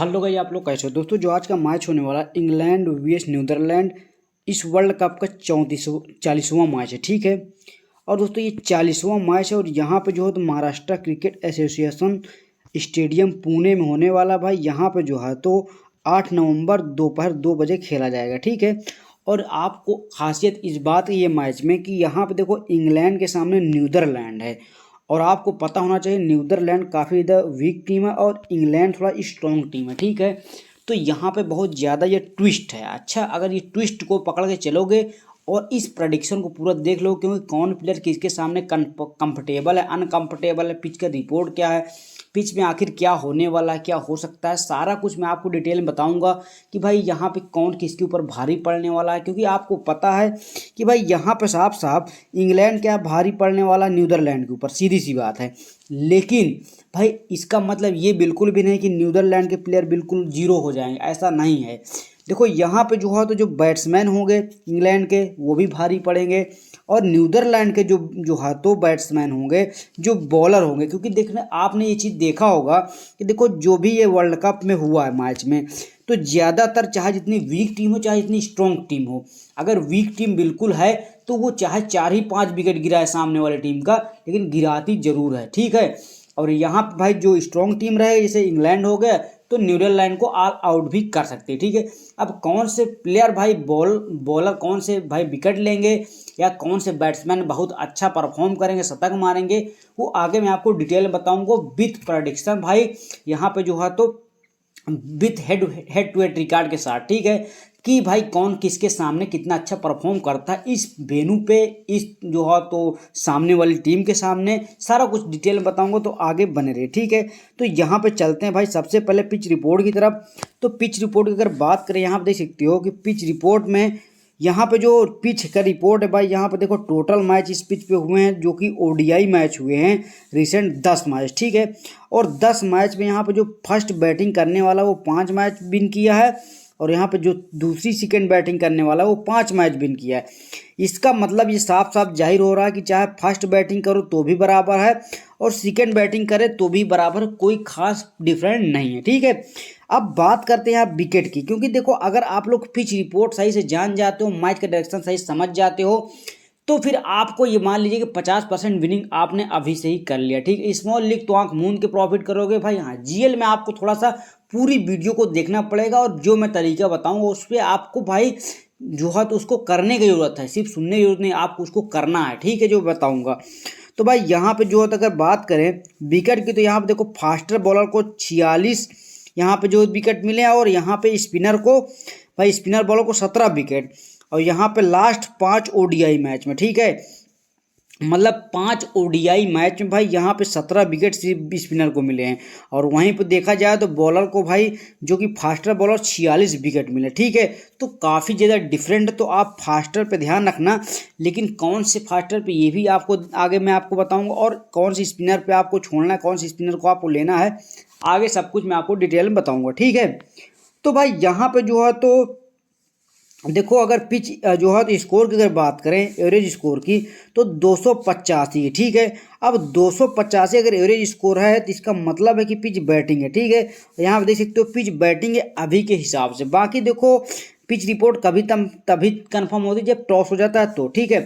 Hello guys, आप लोग कैसे हो दोस्तों। जो आज का मैच होने वाला इंग्लैंड वीएस नीदरलैंड इस वर्ल्ड कप का 40वां मैच है, ठीक है। और दोस्तों ये 40वां मैच है और यहाँ पे जो है तो Maharashtra cricket association stadium Pune में होने वाला। भाई यहाँ पे जो है तो 8 नवंबर दोपहर 2 बजे खेला जाएगा, ठीक है। और आपको खासियत इस बात की ये मैच में कि यहाँ पे देखो इंग्लैंड के सामने नीदरलैंड है। और आपको पता होना चाहिए नीदरलैंड काफ़ी ज़्यादा वीक टीम है और इंग्लैंड थोड़ा स्ट्रॉन्ग टीम है, ठीक है। तो यहाँ पे बहुत ज़्यादा ये ट्विस्ट है। अच्छा, अगर ये ट्विस्ट को पकड़ के चलोगे और इस प्रडिक्शन को पूरा देख लो, क्योंकि कौन प्लेयर किसके सामने कंफर्टेबल है, अनकंफर्टेबल है, पिच का रिपोर्ट क्या है, पिच में आखिर क्या होने वाला है, क्या हो सकता है, सारा कुछ मैं आपको डिटेल में बताऊंगा कि भाई यहाँ पे कौन किसके ऊपर भारी पड़ने वाला है। क्योंकि आपको पता है कि भाई यहाँ पे साफ साफ इंग्लैंड क्या भारी पड़ने वाला नीदरलैंड के ऊपर, सीधी सी बात है। लेकिन भाई इसका मतलब ये बिल्कुल भी नहीं कि नीदरलैंड के प्लेयर बिल्कुल जीरो हो जाएंगे, ऐसा नहीं है। देखो यहाँ पे जो है तो जो बैट्समैन होंगे इंग्लैंड के वो भी भारी पड़ेंगे और नीदरलैंड के जो जो हाथों बैट्समैन होंगे, जो बॉलर होंगे। क्योंकि देखने आपने ये चीज़ देखा होगा कि देखो जो भी ये वर्ल्ड कप में हुआ है मैच में, तो ज़्यादातर चाहे जितनी वीक टीम हो चाहे जितनी स्ट्रॉन्ग टीम हो, अगर वीक टीम बिल्कुल है तो वो चाहे 4 ही 5 विकेट गिराए सामने वाली टीम का, लेकिन गिराती जरूर है, ठीक है। और यहाँ पे भाई जो स्ट्रॉन्ग टीम रहे जैसे इंग्लैंड हो गया तो नीदरलैंड को ऑल आउट भी कर सकते हैं, ठीक है। अब कौन से प्लेयर भाई बॉलर कौन से भाई विकेट लेंगे या कौन से बैट्समैन बहुत अच्छा परफॉर्म करेंगे, शतक मारेंगे, वो आगे मैं आपको डिटेल में बताऊंगा विथ प्रेडिक्शन भाई। यहाँ पे जो है तो with head to head record के साथ, ठीक है, कि भाई कौन किसके सामने कितना अच्छा परफॉर्म करता है इस वेन्यू पे, इस जो है तो सामने वाली टीम के सामने, सारा कुछ डिटेल में बताऊंगा, तो आगे बने रहे, ठीक है। तो यहाँ पे चलते हैं भाई सबसे पहले पिच रिपोर्ट की तरफ। तो पिच रिपोर्ट की अगर बात करें, यहाँ पे देख सकते हो कि पिच रिपोर्ट में यहाँ पे जो पिच का रिपोर्ट है भाई, यहाँ पे देखो टोटल मैच इस पिच पे हुए हैं जो कि ओडीआई मैच हुए हैं रिसेंट 10 मैच, ठीक है। और 10 मैच में यहाँ पे जो फर्स्ट बैटिंग करने वाला वो 5 मैच विन किया है और यहाँ पे जो दूसरी सेकंड बैटिंग करने वाला वो 5 मैच विन किया है। इसका मतलब ये साफ साफ जाहिर हो रहा है कि चाहे फर्स्ट बैटिंग करो तो भी बराबर है और सेकंड बैटिंग करे तो भी बराबर, कोई खास डिफरेंट नहीं है, ठीक है। अब बात करते हैं आप विकेट की, क्योंकि देखो अगर आप लोग पिच रिपोर्ट सही से जान जाते हो, मैच का डायरेक्शन सही समझ जाते हो, तो फिर आपको ये मान लीजिए कि 50% विनिंग आपने अभी से ही कर लिया, ठीक है। स्मॉल लीग तो आंख मूंद के प्रॉफिट करोगे भाई। हाँ, जीएल में आपको थोड़ा सा पूरी वीडियो को देखना पड़ेगा और जो मैं तरीका बताऊंगा उस पर आपको भाई जो है तो उसको करने की जरूरत है, सिर्फ सुनने की जरूरत नहीं, आपको उसको करना है, ठीक है, जो बताऊंगा। तो भाई यहाँ पे जो है अगर बात करें विकेट की, तो यहाँ पे देखो फास्टर बॉलर को 46 यहाँ पे जो विकेट मिले और यहाँ पे स्पिनर को भाई स्पिनर बॉलर को 17 विकेट। और यहाँ पे लास्ट 5 ओडीआई मैच में, ठीक है, मतलब 5 ओडीआई मैच में भाई यहाँ पे 17 विकेट सिर्फ स्पिनर को मिले हैं। और वहीं पे देखा जाए तो बॉलर को भाई जो कि फास्टर बॉलर 46 विकेट मिले, ठीक है। तो काफ़ी ज़्यादा डिफरेंट, तो आप फास्टर पे ध्यान रखना, लेकिन कौन से फास्टर पे ये भी आपको आगे मैं आपको बताऊंगा और कौन सी स्पिनर पे आपको छोड़ना है, कौन सी स्पिनर को आपको लेना है, आगे सब कुछ मैं आपको डिटेल में बताऊंगा, ठीक है। तो भाई यहाँ पे जो है तो देखो अगर पिच जो है तो स्कोर की अगर बात करें एवरेज स्कोर की, तो 285 है, ठीक है। अब 285 अगर एवरेज स्कोर है तो इसका मतलब है कि पिच बैटिंग है, ठीक है। यहाँ पे देख सकते हो पिच बैटिंग है अभी के हिसाब से। बाकी देखो पिच रिपोर्ट तभी कंफर्म होती है जब टॉस हो जाता है तो, ठीक है।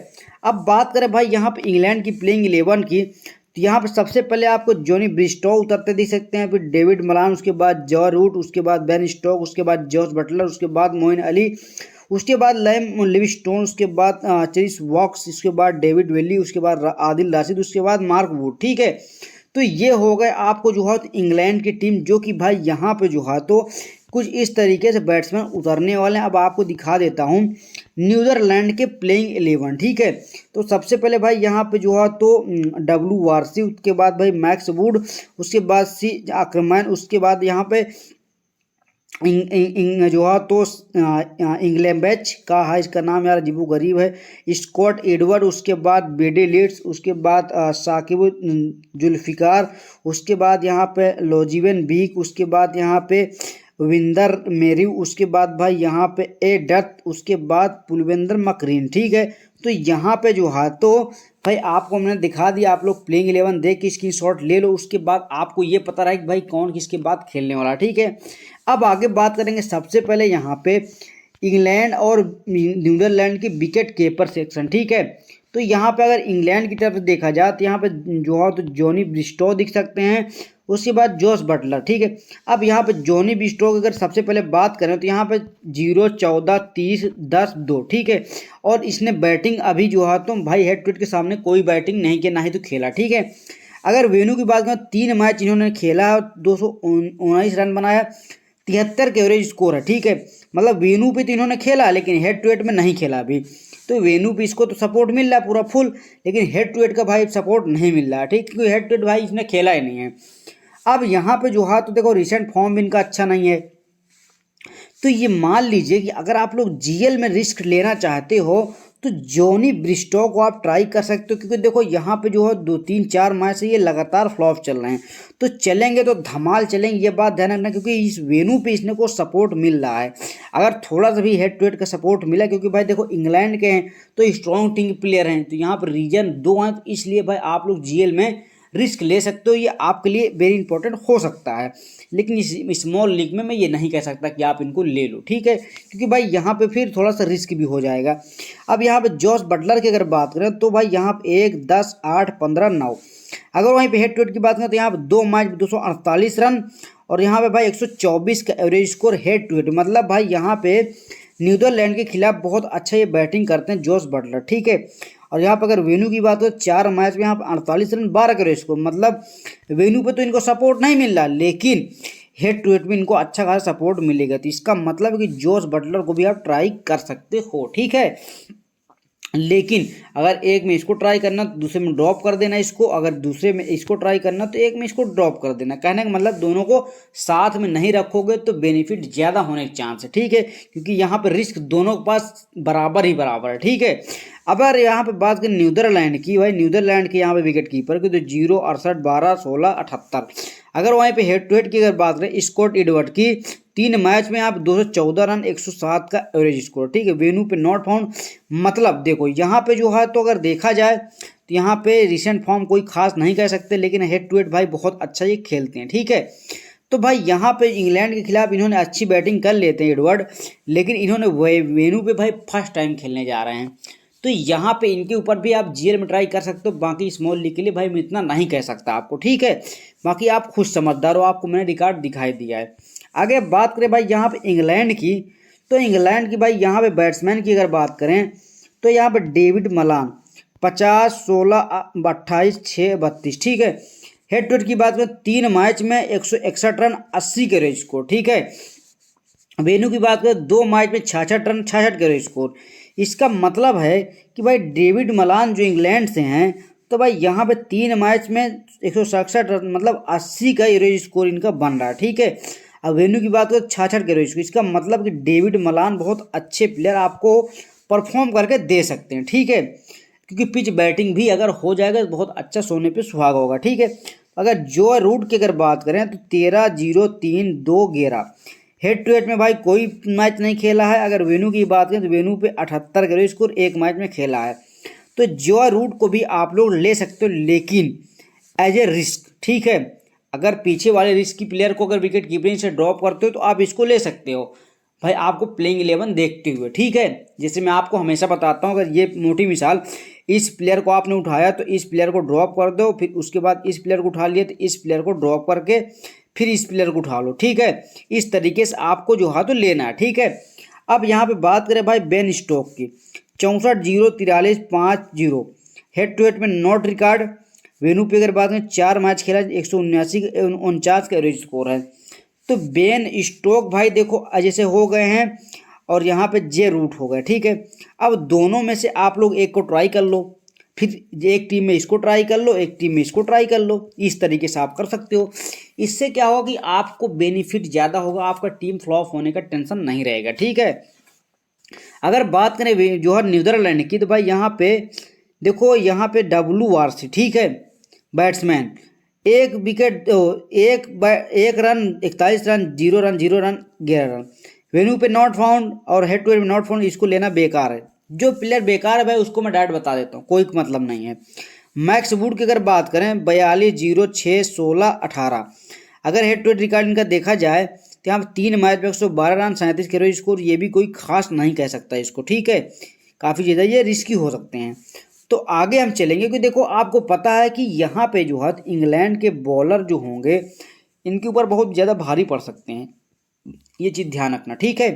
अब बात करें भाई यहाँ पे इंग्लैंड की प्लेइंग 11 की, तो यहाँ पे सबसे पहले आपको जॉनी ब्रिस्टो उतरते देख सकते हैं, फिर डेविड मलान, उसके बाद जॉ रूट, उसके बाद बेन स्टोक, उसके बाद जॉस बटलर, उसके बाद मोइन अली, उसके बाद लैम लिविंगस्टोन, उसके बाद चेरिस वॉक्स, उसके बाद डेविड वेली, उसके बाद आदिल राशिद, उसके बाद मार्क वुड, ठीक है। तो ये हो गए आपको जो है तो इंग्लैंड की टीम, जो कि भाई यहाँ पे जो है तो कुछ इस तरीके से बैट्समैन उतरने वाले हैं। अब आपको दिखा देता हूँ नीदरलैंड के प्लेइंग 11, ठीक है। तो सबसे पहले भाई यहाँ पे जो है तो डब्ल्यू वार्सी, उसके बाद भाई मैक्स वुड, उसके बाद सी आक्रमैन, उसके बाद यहाँ पे जो है तो इंग्लैंड बैच का है, इसका नाम यार अजीबो गरीब है, स्कॉट एडवर्ड, उसके बाद बेडे लिट्स, उसके बाद साकिब जुल्फिकार, उसके बाद यहाँ पे लोजीवन बीक, उसके बाद यहाँ पे विंदर मेरी, उसके बाद भाई यहाँ पे ए डथ, उसके बाद पुलवेंद्र मकरीन, ठीक है। तो यहाँ पे जो है तो भाई आपको मैंने दिखा दिया, आप लोग प्लेइंग 11 देख के स्क्रीनशॉट ले लो, उसके बाद आपको ये पता रहा कि भाई कौन किसके बाद खेलने वाला, ठीक है। अब आगे बात करेंगे सबसे पहले यहाँ पे इंग्लैंड और नीदरलैंड की विकेट कीपर सेक्शन, ठीक है। तो यहाँ पे अगर इंग्लैंड की तरफ से देखा जाए तो यहाँ पे जो है तो जॉनी ब्रिस्टो दिख सकते हैं, उसके बाद जोस बटलर, ठीक है। अब यहाँ पे जॉनी ब्रिस्टो की अगर सबसे पहले बात करें तो यहाँ पे 0, 14, 30, 10, 2, ठीक है। और इसने बैटिंग अभी जो है तो भाई हेड टू हेड के सामने कोई बैटिंग नहीं किया, ना ही तो खेला, ठीक है। अगर वेन्यू की बात करें 3 मैच इन्होंने खेला, 219 रन बनाया, 73 के एवरेज स्कोर है, ठीक है। मतलब वेन्यू पे तो इन्होंने खेला लेकिन हेड टू हेड में नहीं खेला अभी। तो वेन्यू पे इसको तो सपोर्ट मिल रहा है पूरा फुल, लेकिन हेड टू हेड का भाई सपोर्ट नहीं मिल रहा है, ठीक, क्योंकि हेड टू हेड भाई इसने खेला ही नहीं है। अब यहाँ पे जो है तो देखो रिसेंट फॉर्म भी इनका अच्छा नहीं है। तो ये मान लीजिए कि अगर आप लोग जीएल में रिस्क लेना चाहते हो तो जॉनी ब्रिस्टो को आप ट्राई कर सकते हो, क्योंकि देखो यहाँ पे जो है 2, 3, 4 मैच से ये लगातार फ्लॉप चल रहे हैं। तो चलेंगे तो धमाल चलेंगे, ये बात ध्यान रखना, क्योंकि इस वेन्यू पे इसने को सपोर्ट मिल रहा है। अगर थोड़ा सा भी हेड टू हेड का सपोर्ट मिला, क्योंकि भाई देखो इंग्लैंड के हैं तो स्ट्रॉन्ग टीम प्लेयर हैं, तो यहाँ पर रीजन 2 हैं, तो इसलिए भाई आप लोग जीएल में रिस्क ले सकते हो, ये आपके लिए वेरी इंपॉर्टेंट हो सकता है। लेकिन इस स्मॉल लीग में मैं ये नहीं कह सकता कि आप इनको ले लो, ठीक है, क्योंकि भाई यहाँ पे फिर थोड़ा सा रिस्क भी हो जाएगा। अब यहाँ पे जॉस बटलर की अगर बात करें तो भाई यहाँ पे 1, 10, 8, 15, 9। अगर वहीं पे हेड टू हेड की बात करें तो यहाँ पे 2 मैच 248 रन, और यहाँ पे भाई 124 का average score head to head. मतलब भाई यहाँ पे नीदरलैंड के खिलाफ बहुत अच्छा ये बैटिंग करते हैं जॉस बटलर, ठीक है। और यहाँ पर अगर वेन्यू की बात हो 4 मैच में यहाँ पर 48 रन, 12 का स्कोर। मतलब वेन्यू पे तो इनको सपोर्ट नहीं मिल रहा, लेकिन हेड टू हेड में इनको अच्छा खासा सपोर्ट मिलेगा। तो इसका मतलब है कि जॉस बटलर को भी आप ट्राई कर सकते हो, ठीक है। लेकिन अगर एक में इसको ट्राई करना तो दूसरे में ड्रॉप कर देना इसको, अगर दूसरे में इसको ट्राई करना तो एक में इसको ड्रॉप कर देना। कहने का मतलब दोनों को साथ में नहीं रखोगे तो बेनिफिट ज़्यादा होने के चांस है, ठीक है, क्योंकि यहाँ पर रिस्क दोनों के पास बराबर ही बराबर है, ठीक है। अब अगर यहाँ पे बात करें नीदरलैंड की, भाई नीदरलैंड के यहाँ पे विकेट कीपर की तो 0, 68, 12, 16, 78। अगर वहीं पे हेड टू हेड की अगर बात करें स्कॉट एडवर्ड की, 3 मैच में आप 214 रन, 107 का एवरेज स्कोर, ठीक है। वेन्यू पे नॉट फाउंड। मतलब देखो यहाँ पे जो है तो अगर देखा जाए तो यहाँ पे रिसेंट फॉर्म कोई खास नहीं कह सकते, लेकिन हेड टू हेड भाई बहुत अच्छा ये खेलते हैं, ठीक है। तो भाई यहाँ पे इंग्लैंड के खिलाफ इन्होंने अच्छी बैटिंग कर लेते हैं एडवर्ड, लेकिन इन्होंने वेन्यू पे भाई फर्स्ट टाइम खेलने जा रहे हैं। तो यहाँ पे इनके ऊपर भी आप जीएल में ट्राई कर सकते हो। बाकी स्मॉल लीग के लिए भाई मैं इतना नहीं कह सकता आपको, ठीक है। बाकी आप खुद समझदार हो, आपको मैंने रिकॉर्ड दिखाई दिया है। आगे बात करें भाई यहाँ पे इंग्लैंड की, तो इंग्लैंड की भाई यहाँ पे बैट्समैन की अगर बात करें तो यहाँ पे डेविड मलान 50, 16, 28, 6, 32, ठीक है। हेड टू हेड की बात करें 3 मैच में 161 रन, 80 के एवरेज स्कोर, ठीक है। वेन्यू की बात करें 2 मैच में 66 रन, 66 के एवरेज स्कोर। इसका मतलब है कि भाई डेविड मलान जो इंग्लैंड से हैं तो भाई यहाँ पे 3 मैच में 167 रन, मतलब 80 का एवरेज स्कोर इनका बन रहा है, ठीक है। अब वेन्यू की बात करें 66 के एवरेज स्कोर। इसका मतलब कि डेविड मलान बहुत अच्छे प्लेयर आपको परफॉर्म करके दे सकते हैं, ठीक है, क्योंकि पिच बैटिंग भी अगर हो जाएगा तो बहुत अच्छा सोने पे सुहागा होगा, ठीक है। अगर जो रूट की अगर बात करें तो 13, 0, 3, 2, 11। हेड टू हेड में भाई कोई मैच नहीं खेला है। अगर वेन्यू की बात करें तो वेन्यू पे 78 का स्कोर 1 मैच में खेला है। तो जो रूट को भी आप लोग ले सकते हो, लेकिन एज ए रिस्क, ठीक है। अगर पीछे वाले रिस्क की प्लेयर को अगर विकेट कीपिंग से ड्रॉप करते हो तो आप इसको ले सकते हो भाई, आपको प्लेइंग 11 देखते हुए, ठीक है। जैसे मैं आपको हमेशा बताता हूँ, अगर ये मोटी मिसाल, इस प्लेयर को आपने उठाया तो इस प्लेयर को ड्रॉप कर दो, फिर उसके बाद इस प्लेयर को उठा लिया तो इस प्लेयर को ड्रॉप करके फिर इस प्लेयर को उठा लो, ठीक है। इस तरीके से आपको जो है तो लेना है, ठीक है। अब यहाँ पे बात करें भाई बेन स्टोक की, 64, 0, 43, 5, 0। हेड टू हेड में नॉट रिकॉर्ड। वेन्यू पे अगर बात करें 4 मैच खेला, 149 का एवरेज स्कोर है। तो बेन स्टोक भाई देखो जैसे हो गए हैं, और यहाँ पे जे रूट हो गए, ठीक है। अब दोनों में से आप लोग एक को ट्राई कर लो, फिर एक टीम में इसको ट्राई कर लो, एक टीम में इसको ट्राई कर लो। इस तरीके से आप कर सकते हो। इससे क्या होगा कि आपको बेनिफिट ज़्यादा होगा, आपका टीम फ्लॉप होने का टेंशन नहीं रहेगा, ठीक है। अगर बात करें जो है नीदरलैंड की, तो भाई यहाँ पे देखो, यहाँ पे WRC, ठीक है, batsman, 1 wicket, 1 run, 41 run, 0 run, 0 run, 11 run. Venue पे नॉट फाउंड और हेड टू हेड में नॉट फाउंड, इसको लेना बेकार है। जो प्लेयर बेकार है भाई उसको मैं डायरेक्ट बता देता हूँ, कोई मतलब नहीं है। मैक्स वुड की अगर बात करें 42, 0, 6, 16, 18। अगर हेड टू हेड रिकॉर्ड इनका देखा जाए तो यहाँ पे 3 मैच में 112 रन 37 के एवरेज स्कोर, ये भी कोई खास नहीं कह सकता इसको, ठीक है, काफ़ी ज़्यादा ये रिस्की हो सकते हैं। तो आगे हम चलेंगे कि देखो आपको पता है कि यहाँ पे जो है इंग्लैंड के बॉलर जो होंगे इनके ऊपर बहुत ज़्यादा भारी पड़ सकते हैं, ये चीज़ ध्यान रखना, ठीक है।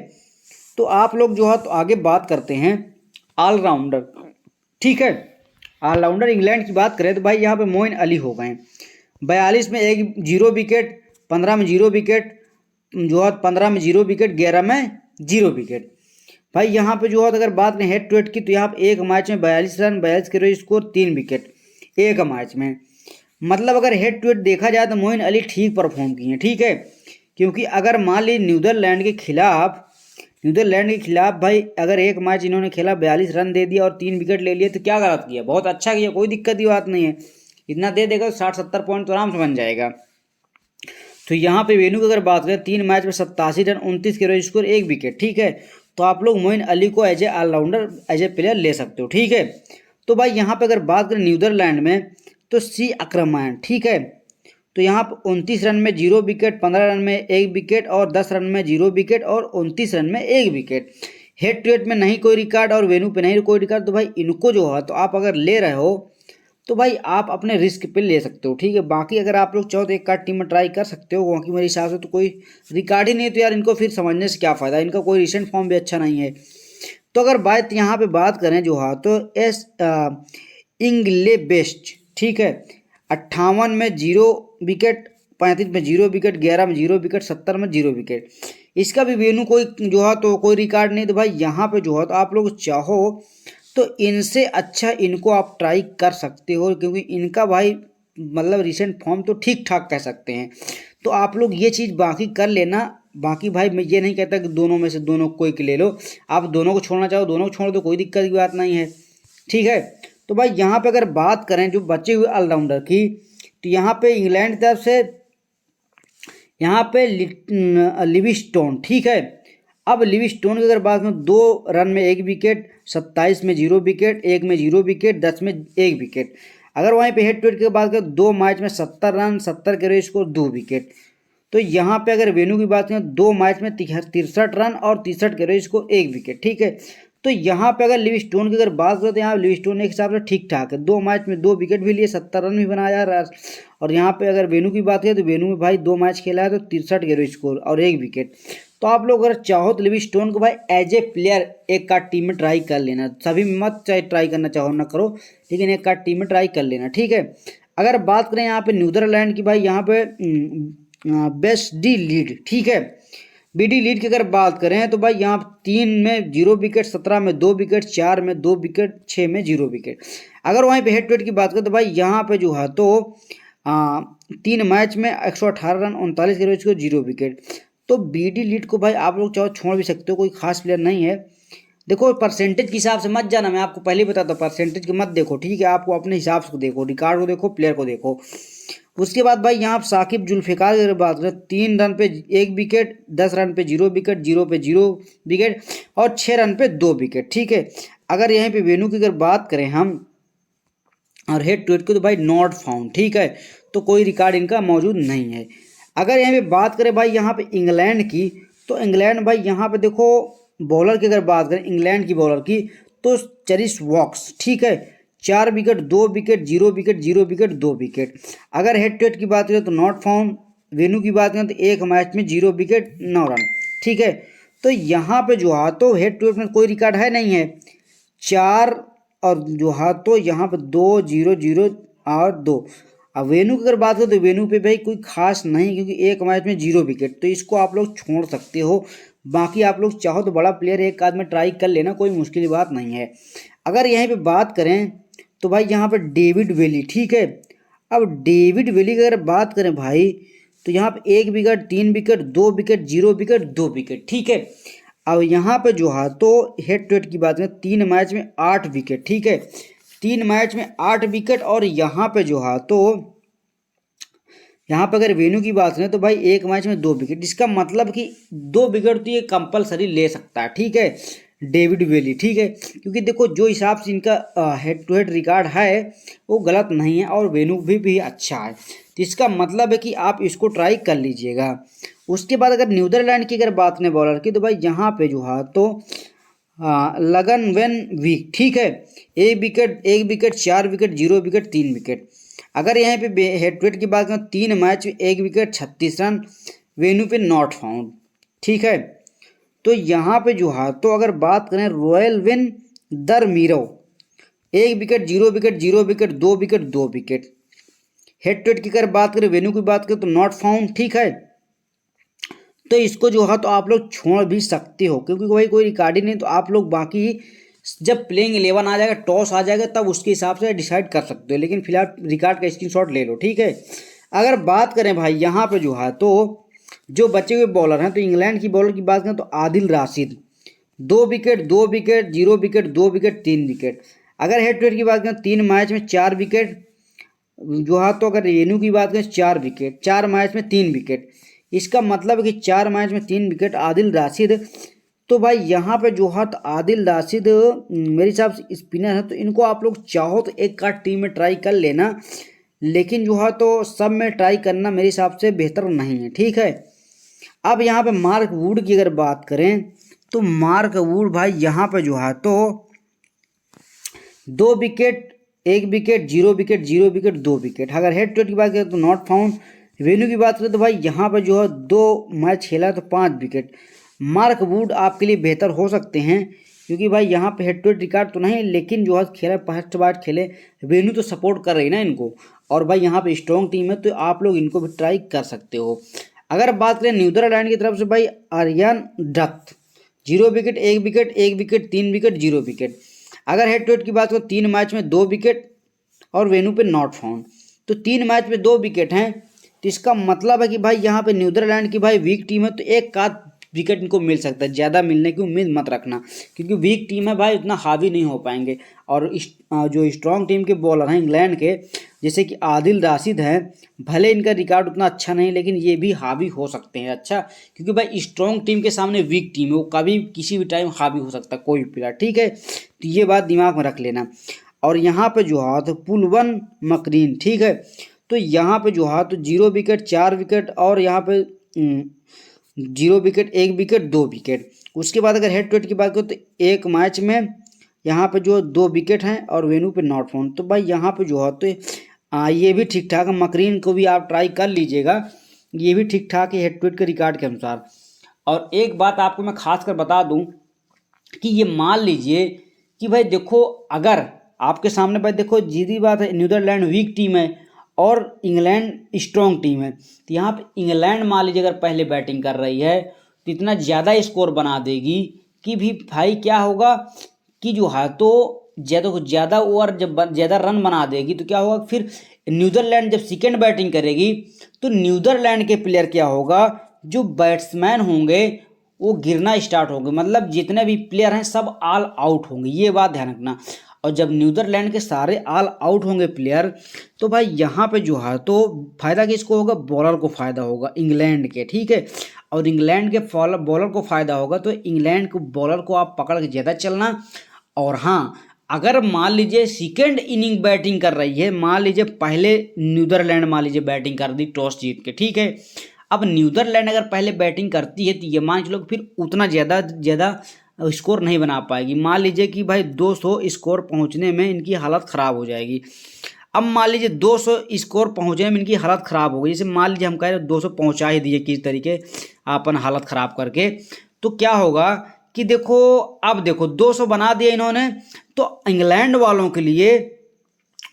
तो आप लोग जो है तो आगे बात करते हैं ऑलराउंडर, ठीक है। ऑलराउंडर इंग्लैंड की बात करें तो भाई यहाँ पे मोइन अली हो गए 42 में 0 विकेट, 15 में 0 विकेट, जो है 15 में 0 विकेट, 11 में 0 विकेट। भाई यहाँ पे जो है अगर बात करें हेड टू हेड की तो यहाँ पे एक मैच में 42 रन, 42 के एवरेज स्कोर, 3 विकेट एक मैच में। मतलब अगर हेड टू हेड देखा जाए तो मोइन अली ठीक परफॉर्म किए हैं, ठीक है। क्योंकि अगर मान ली नीदरलैंड के खिलाफ भाई अगर एक मैच इन्होंने खेला 42 रन दे दिया और 3 विकेट ले लिए तो क्या गलत किया, बहुत अच्छा किया, कोई दिक्कत की बात नहीं है। इतना दे देगा तो 60-70 पॉइंट तो आराम से बन जाएगा। तो यहाँ पे वेन्यू की अगर बात करें 3 मैच में 87 रन, 29 के एवरेज स्कोर, 1 विकेट, ठीक है। तो आप लोग मोइन अली को as a allrounder, as a player ले सकते हो, ठीक है। तो भाई यहाँ पे अगर बात करें नीदरलैंड में तो सी अक्रमैन, ठीक है। तो यहाँ पर 29 रन में 0 विकेट, 15 रन में 1 विकेट और 10 रन में 0 विकेट और 29 रन में 1 विकेट। हेड टू हेड में नहीं कोई रिकॉर्ड और वेन्यू पे नहीं कोई रिकॉर्ड। तो भाई इनको जो है तो आप अगर ले रहे हो तो भाई आप अपने रिस्क पे ले सकते हो, ठीक है। बाकी अगर आप लोग चाहो तो एक कार्ड टीम में ट्राई कर सकते हो, बाकी मेरे हिसाब से तो कोई रिकॉर्ड ही नहीं है तो यार इनको फिर समझने से क्या फ़ायदा, इनका कोई रिसेंट फॉर्म भी अच्छा नहीं है। तो अगर बात यहाँ पे बात करें जो है तो इंग्ले बेस्ट, ठीक है, 58 में 0 विकेट, 35 में 0 विकेट, 11 में 0 विकेट, 70 में 0 विकेट। इसका भी वेन्यू कोई जो है तो कोई रिकॉर्ड नहीं। तो भाई यहाँ पे जो है तो आप लोग चाहो तो इनसे अच्छा इनको आप ट्राई कर सकते हो, क्योंकि इनका भाई मतलब रिसेंट फॉर्म तो ठीक ठाक कह सकते हैं। तो आप लोग ये चीज़ बाकी कर लेना। बाकी भाई मैं ये नहीं कहता कि दोनों में से दोनों कोई ले लो, आप दोनों को छोड़ना चाहो दोनों को छोड़ दो, कोई दिक्कत की बात नहीं है, ठीक है। तो भाई यहाँ पे अगर बात करें जो बचे हुए ऑलराउंडर की तो यहाँ पे इंग्लैंड की तरफ से यहाँ पे लिविस्टोन, ठीक है। अब लिविस्टोन की अगर बात करें 2 रन में 1 विकेट, 27 में 0 विकेट, 1 में 0 विकेट, 10 में 1 विकेट। अगर वहीं पे हेड टू हेड की बात करें 2 मैच में 70 रन, 70 के एवरेज स्कोर, 2 विकेट। तो यहाँ पे अगर वेन्यू की बात करें 2 मैच में 63 रन और 63 के एवरेज स्कोर, 1 विकेट, ठीक है। तो यहाँ पे अगर लिविस्टोन की अगर बात करें तो यहाँ लिविस्टोन एक हिसाब से ठीक ठाक है, 2 मैच में 2 विकेट भी लिए, 70 रन भी बनाया। और यहाँ पे अगर वेन्यू की बात करें तो वेन्यू में भाई 2 मैच खेला है तो 63 के एवरेज स्कोर और 1 विकेट। तो आप लोग अगर चाहो तो लिविस्टोन को भाई एज ए प्लेयर एक कार्ड टीम में ट्राई कर लेना, सभी में मत चाहे ट्राई करना चाहो ना करो, लेकिन एक कार्ड टीम में ट्राई कर लेना, ठीक है। अगर बात करें यहाँ पे नीदरलैंड की, भाई यहाँ पे बेस्ट डी लीड, ठीक है, बीडी लीड की अगर बात करें तो भाई यहाँ 3 में 0 विकेट, 17 में 2 विकेट, 4 में 2 विकेट, 6 में 0 विकेट। अगर वहीं पे हेड टू हेड की बात करें तो भाई यहाँ पे जो है तो 3 मैच में 118 रन, 39 के एवरेज को, 0 विकेट। तो बीडी लीड को भाई आप लोग चाहो छोड़ भी सकते हो, कोई खास प्लेयर नहीं है। देखो परसेंटेज के हिसाब से मत जाना, मैं आपको पहले ही बताता हूँ, परसेंटेज के मत देखो, ठीक है। आपको अपने हिसाब से देखो, रिकॉर्ड को देखो, प्लेयर को देखो। उसके बाद भाई यहाँ साकिब जुल्फिकार की बात करें 3 रन पे 1 विकेट, 10 रन पे 0 विकेट, 0 पे 0 विकेट और 6 रन पे 2 विकेट, ठीक है। अगर यहीं पे वेन्यू की अगर बात करें हम और हेड टू हेड की तो भाई नॉट फाउंड, ठीक है, तो कोई रिकॉर्ड इनका मौजूद नहीं है। अगर यहाँ पे बात करें भाई यहाँ पे इंग्लैंड की तो इंग्लैंड भाई यहाँ पे देखो बॉलर की अगर बात करें इंग्लैंड की बॉलर की तो चेरिस वॉक्स, ठीक है, 4 wicket, 2 wicket, 0 wicket, 0 wicket, 2 wicket. अगर हेड टू हेड की बात करें तो नॉट फाउंड। वेन्यू की बात करें तो एक मैच में 0 विकेट, 9 रन, ठीक है। तो यहाँ पे जो है तो हेड टू हेड में कोई रिकॉर्ड है नहीं है, 4 और जो है तो यहाँ पे 2, 0, 0 और 2। अब वेन्यू की अगर बात करें तो वेन्यू पे भाई कोई खास नहीं, क्योंकि एक मैच में 0 विकेट, तो इसको आप लोग छोड़ सकते हो। बाकी आप लोग चाहो तो बड़ा प्लेयर एक आध में ट्राई कर लेना, कोई मुश्किल बात नहीं है। अगर यहीं पे बात करें तो भाई यहाँ पे डेविड वेली, ठीक है। अब डेविड वेली की अगर बात करें भाई तो यहाँ पे 1 wicket, 3 wicket, 2 wicket, 0 wicket, 2 wicket, ठीक है। अब यहाँ पे जो है तो हेड टू हेड की बात करें 3 मैच में 8 विकेट, ठीक है, 3 मैच में 8 विकेट। और यहाँ पे जो है तो यहाँ पे अगर वेन्यू की बात करें तो भाई एक मैच में 2 विकेट, इसका मतलब कि 2 विकेट तो ये कंपलसरी ले सकता है, ठीक है। डेविड वेली, ठीक है। क्योंकि देखो जो हिसाब से इनका हेड टू हेड रिकॉर्ड है वो गलत नहीं है और वेन्यू भी अच्छा है, तो इसका मतलब है कि आप इसको ट्राई कर लीजिएगा। उसके बाद अगर नीदरलैंड की अगर बात करें बॉलर की, तो भाई यहाँ पे जो है तो लगन वेन वीक, ठीक है। एक विकेट 4 विकेट 0 विकेट 3 विकेट। अगर यहाँ पे हेड टू हेड की बात करें 3 मैच 1 विकेट 36 रन, वेन्यू पे नॉट फाउंड, ठीक है। तो यहाँ पे जो है तो अगर बात करें रॉयल विन दर मीरो, 1 wicket 0 wicket 0 wicket 2 wicket 2 wicket. Head to head की अगर बात करें वेन्यू की बात करें तो नॉट फाउंड, ठीक है। तो इसको जो है तो आप लोग छोड़ भी सकते हो, क्योंकि भाई कोई रिकॉर्डिंग नहीं, तो आप लोग बाकी जब प्लेइंग 11 आ जाएगा, टॉस आ जाएगा, तब उसके हिसाब से डिसाइड कर सकते हो। लेकिन फिलहाल रिकॉर्ड का स्क्रीनशॉट ले लो, ठीक है। अगर बात करें भाई यहाँ पे जो है तो जो बचे हुए बॉलर हैं, तो इंग्लैंड की बॉलर की बात करें तो Adil Rashid 2 wicket 2 wicket 0 wicket 2 wicket 3 wicket. अगर हेड टू हेड की बात करें 3 मैच में 4 विकेट जो है, तो अगर रेनू की बात करें 4 विकेट 4 मैच में 3 विकेट। इसका मतलब है कि 4 मैच में 3 विकेट आदिल राशिद। तो भाई यहाँ पे जो है तो आदिल राशिद मेरे हिसाब से स्पिनर है, तो इनको आप लोग चाहो तो एक कार्ड टीम में ट्राई कर लेना, लेकिन जो है तो सब में ट्राई करना मेरे हिसाब से बेहतर नहीं है, ठीक है। अब यहाँ पे मार्क वुड की अगर बात करें, तो मार्क वुड भाई यहाँ पे जो है तो 2 wicket 1 wicket 0 wicket 0 wicket 2 wicket. अगर हेड टू हेड की बात करें तो नॉट फाउंड। वेन्यू की बात करें तो भाई यहाँ पर जो है 2 मैच खेला तो 5 विकेट। मार्क वुड आपके लिए बेहतर हो सकते हैं, क्योंकि भाई यहाँ पे हेड टू हेड रिकॉर्ड तो नहीं, लेकिन जो है खेला फर्स्ट बार खेले, वेन्यू तो सपोर्ट कर रही ना इनको, और भाई यहाँ पे स्ट्रॉन्ग टीम है, तो आप लोग इनको भी ट्राई कर सकते हो। अगर बात करें नीदरलैंड की तरफ से भाई Aryan Dutt 0 wicket 1 wicket 1 wicket 3 wicket 0 wicket. अगर हेड टू हेड की बात करें 3 मैच में 2 विकेट और वेन्यू पे नॉट फाउंड, तो 3 मैच में 2 विकेट हैं, तो इसका मतलब है कि भाई यहाँ पे नीदरलैंड की भाई वीक टीम है, तो एक का विकेट इनको मिल सकता है, ज़्यादा मिलने की उम्मीद मत रखना, क्योंकि वीक टीम है भाई, उतना हावी नहीं हो पाएंगे। और जो स्ट्रॉन्ग टीम के बॉलर हैं इंग्लैंड के, जैसे कि आदिल राशिद हैं, भले इनका रिकॉर्ड उतना अच्छा नहीं, लेकिन ये भी हावी हो सकते हैं अच्छा, क्योंकि भाई स्ट्रॉन्ग टीम के सामने वीक टीम है, वो कभी किसी भी टाइम हावी हो सकता है कोई भी प्लेयर, ठीक है। तो ये बात दिमाग में रख लेना। और यहाँ पे जो है तो पुलवन मकरीन, ठीक है। तो यहाँ पे जो है तो 0 विकेट 4 विकेट और यहाँ पे 0 विकेट 1 विकेट 2 विकेट। उसके बाद अगर हेड टू हेड की बात करें तो एक मैच में यहाँ पे जो 2 विकेट हैं और वेन्यू पे नॉट फाउंड। तो भाई यहाँ पे जो है तो ये भी ठीक ठाक है, मकरीन को भी आप ट्राई कर लीजिएगा, ये भी ठीक ठाक है हेड टू हेड के रिकॉर्ड के अनुसार। और एक बात आपको मैं खास कर बता दूं कि ये मान लीजिए कि भाई देखो, अगर आपके सामने भाई देखो जीदी बात है, नीदरलैंड वीक टीम है और इंग्लैंड स्ट्रॉन्ग टीम है, तो यहाँ पे इंग्लैंड मान लीजिए अगर पहले बैटिंग कर रही है तो इतना ज़्यादा स्कोर बना देगी कि भी भाई क्या होगा कि जो है तो ज़्यादा ओवर जब ज़्यादा रन बना देगी, तो क्या होगा फिर नीदरलैंड जब सेकेंड बैटिंग करेगी, तो नीदरलैंड के प्लेयर क्या होगा, जो बैट्समैन होंगे वो गिरना स्टार्ट होंगे, मतलब जितने भी प्लेयर हैं सब ऑल आउट होंगे, ये बात ध्यान रखना। और जब नीदरलैंड के सारे ऑल आउट होंगे प्लेयर, तो भाई यहाँ पे जो है तो फायदा किसको होगा, बॉलर को फायदा होगा इंग्लैंड के, ठीक है। और इंग्लैंड के बॉलर को फायदा होगा, तो इंग्लैंड को बॉलर को आप पकड़ के ज़्यादा चलना। और हाँ, अगर मान लीजिए सेकेंड इनिंग बैटिंग कर रही है, मान लीजिए पहले नीदरलैंड मान लीजिए बैटिंग कर दी टॉस जीत के, ठीक है। अब नीदरलैंड अगर पहले बैटिंग करती है तो ये मान चलो फिर उतना ज़्यादा स्कोर नहीं बना पाएगी। मान लीजिए कि भाई 200 स्कोर पहुंचने में इनकी हालत ख़राब हो जाएगी। अब मान लीजिए 200 स्कोर पहुंचने में इनकी हालत ख़राब हो गई, जैसे मान लीजिए हम कह रहे 200 पहुंचा ही दिए किस तरीके अपन हालत ख़राब करके, तो क्या होगा कि देखो, अब देखो 200 बना दिया इन्होंने, तो इंग्लैंड वालों के लिए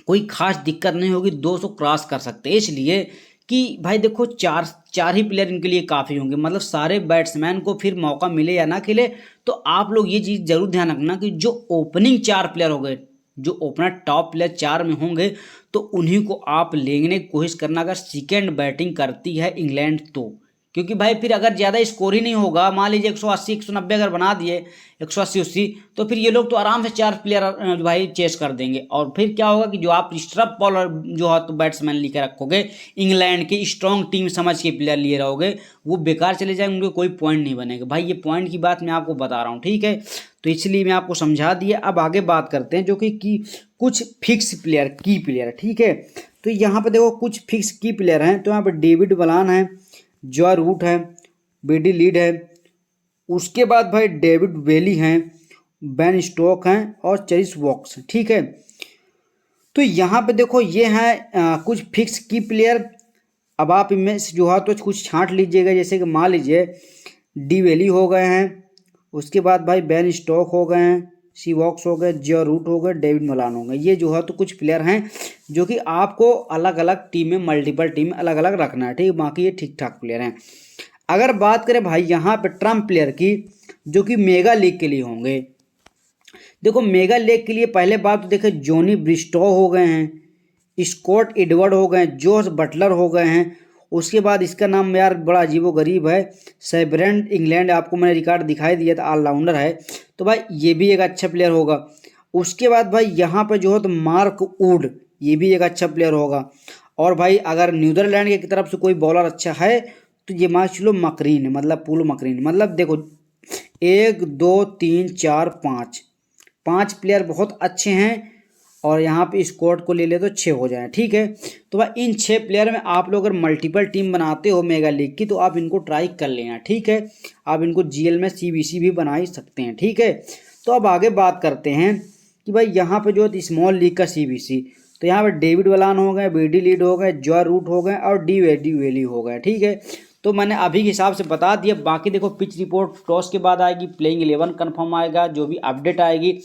कोई खास दिक्कत नहीं होगी, 200 क्रॉस कर सकते हैं। इसलिए कि भाई देखो चार ही प्लेयर इनके लिए काफ़ी होंगे, मतलब सारे बैट्समैन को फिर मौका मिले या ना खेले। तो आप लोग ये चीज़ जरूर ध्यान रखना कि जो ओपनिंग 4 प्लेयर हो गए, जो ओपनर टॉप प्लेयर 4 में होंगे, तो उन्हीं को आप लेने की कोशिश करना अगर सेकेंड बैटिंग करती है इंग्लैंड तो, क्योंकि भाई फिर अगर ज़्यादा स्कोर ही नहीं होगा, मान लीजिए 180 190 अगर बना दिए, 180 80, तो फिर ये लोग तो आराम से 4 प्लेयर भाई चेस कर देंगे। और फिर क्या होगा कि जो आप स्टम्प बॉलर जो है तो बैट्समैन लेकर रखोगे, इंग्लैंड की स्ट्रॉन्ग टीम समझ के प्लेयर लिए रहोगे, वो बेकार चले जाएंगे, उनको कोई पॉइंट नहीं बनेगा। भाई ये पॉइंट की बात मैं आपको बता रहा हूँ, ठीक है। तो इसलिए मैं आपको समझा दिया। अब आगे बात करते हैं जो कि कुछ फिक्स प्लेयर, की प्लेयर, ठीक है। तो यहाँ पे देखो कुछ फिक्स की प्लेयर हैं। तो यहाँ पे डेविड वलान है, जॉ रूट है, बीडी लीड है, उसके बाद भाई डेविड वेली हैं, बेन स्टोक हैं और चेरिस वॉक्स, ठीक है। तो यहाँ पे देखो ये हैं कुछ फिक्स की प्लेयर। अब आप इनमें से जो है तो कुछ छांट लीजिएगा, जैसे कि मान लीजिए डी वेली हो गए हैं, उसके बाद भाई बेन स्टोक हो गए हैं, सी वॉक्स हो गए, जॉ रूट हो गए, डेविड मलान हो गए। ये जो है तो कुछ प्लेयर हैं जो कि आपको अलग अलग टीम में, मल्टीपल टीम में अलग अलग रखना है, ठीक है। बाकी ये ठीक ठाक प्लेयर हैं। अगर बात करें भाई यहाँ पे ट्रम्प प्लेयर की, जो कि मेगा लीग के लिए होंगे, देखो मेगा लीग के लिए पहले बात तो देखे जॉनी ब्रिस्टो हो गए हैं, स्कॉट एडवर्ड हो गए हैं, जोस बटलर हो गए हैं। उसके बाद इसका नाम यार बड़ा अजीबो गरीब है, सेब्रेंट इंग्लैंड, आपको मैंने रिकॉर्ड दिखाई दिया था, ऑलराउंडर है। तो भाई ये भी एक अच्छा प्लेयर होगा। उसके बाद भाई यहाँ पे जो है तो मार्क वुड, ये भी एक अच्छा प्लेयर होगा। और भाई अगर नीदरलैंड की तरफ से कोई बॉलर अच्छा है तो ये मान लो मकरीन, मतलब पुल मकरीन, मतलब देखो 1 2 3 4 5 प्लेयर बहुत अच्छे हैं। और यहाँ पे स्क्वाड को ले ले तो 6 हो जाए, ठीक है। तो भाई इन 6 प्लेयर में आप लोग अगर मल्टीपल टीम बनाते हो मेगा लीग की, तो आप इनको ट्राई कर लेना, ठीक है। आप इनको जीएल में सीबीसी भी बना ही सकते हैं, ठीक है। तो अब आगे बात करते हैं कि भाई यहाँ पे जो स्मॉल लीग का सीबीसी, तो यहाँ पे डेविड वलान हो गए, बीडी लीड हो गए, जॉ रूट हो गए और डी वेली हो गए, ठीक है। तो मैंने अभी के हिसाब से बता दिया। बाकी देखो पिच रिपोर्ट टॉस के बाद आएगी, प्लेइंग 11 कन्फर्म आएगा, जो भी अपडेट आएगी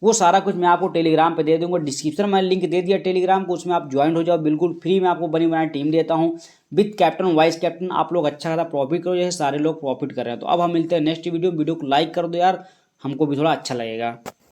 वो सारा कुछ मैं आपको टेलीग्राम पे दे दूंगा। डिस्क्रिप्शन में लिंक दे दिया टेलीग्राम को, उसमें आप ज्वाइन हो जाओ, बिल्कुल फ्री में आपको बनी बनाई टीम देता हूँ विद कैप्टन वाइस कैप्टन। आप लोग अच्छा खासा प्रॉफिट करो, जैसे सारे लोग प्रॉफिट कर रहे हैं। तो अब हम मिलते हैं नेक्स्ट वीडियो को लाइक कर दो यार, हमको भी थोड़ा अच्छा लगेगा।